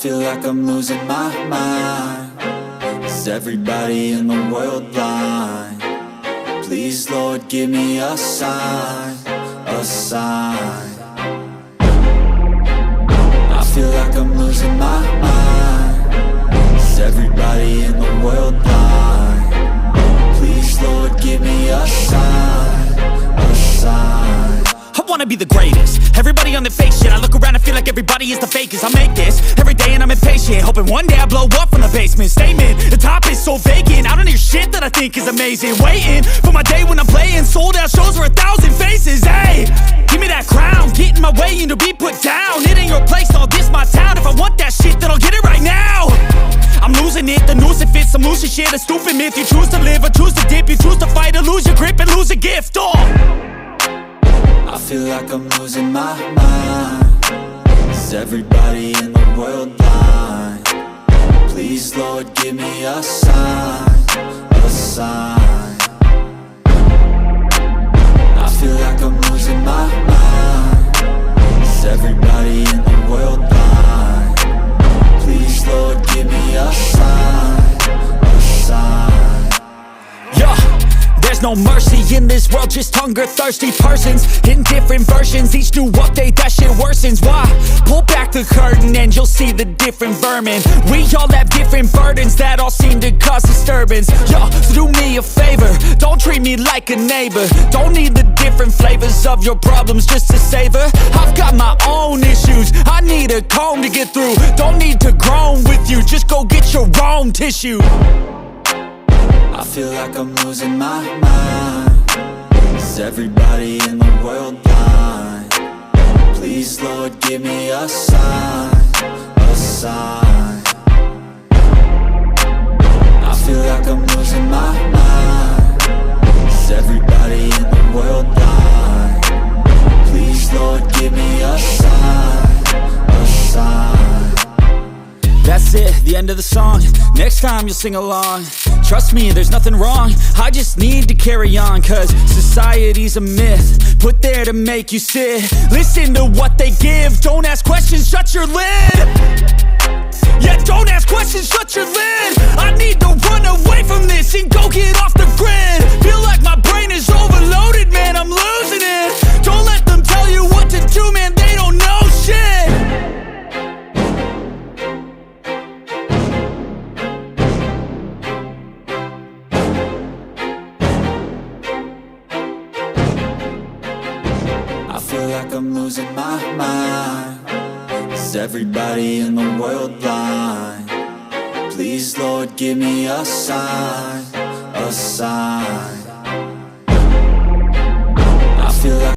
feel like I'm losing my mind. Is everybody in the world blind? Please, Lord, give me a sign, a sign. I feel like I'm losing my mind. Is everybody in the world blind? Please, Lord, give me a sign, a sign. I wanna be the greatest. Everybody on the fake shit. I look around and feel like everybody is the fakest. I make this every day and I'm impatient, hoping one day I blow up from the basement. Statement, the top is so vacant. I don't hear shit that I think is amazing. Waiting for my day when I'm playing sold out shows for 1,000 faces. Hey, give me that crown, get in my way and to be put down. It ain't your place, no, this my town. If I want that shit, then I'll get it right now. I'm losing it, the noose it fits. I'm losing shit, a stupid myth. You choose to live or choose to dip. You choose to fight or lose your grip and lose a gift. I feel like I'm losing my mind. Is everybody in the world blind? Please, Lord, give me a sign, a sign. I feel like I'm losing my mind. Is everybody in the world blind? Please, Lord, give me a sign, a sign. Yeah. There's no mercy in this world, just hunger-thirsty persons in different versions. Each new update, that shit worsens. Why? Pull back the curtain and you'll see the different vermin. We all have different burdens that all seem to cause disturbance. Yo, so do me a favor, don't treat me like a neighbor. Don't need the different flavors of your problems just to savor. I've got my own issues, I need a comb to get through. Don't need to groan with you, just go get your own tissue. I feel like I'm losing my mind. Is everybody in the world blind? Please, Lord, give me a sign, a sign. I feel like I'm losing my mind. Is everybody in the world blind? Please, Lord, give me a sign, a sign. That's it, the end of the song. Next time you'll sing along. Trust me, there's nothing wrong. I just need to carry on, cause society's a myth put there to make you sit. Listen to what they give. Don't ask questions, shut your lid. Yeah, don't ask questions, shut your lid. I need to run away from this and go get off the grid. Feel like my brain is overloaded, man, I'm losing it. Don't let them tell you what to do, man, they don't know shit. I feel like I'm losing my mind. Is everybody in the world blind? Please, Lord, give me a sign, a sign. I feel like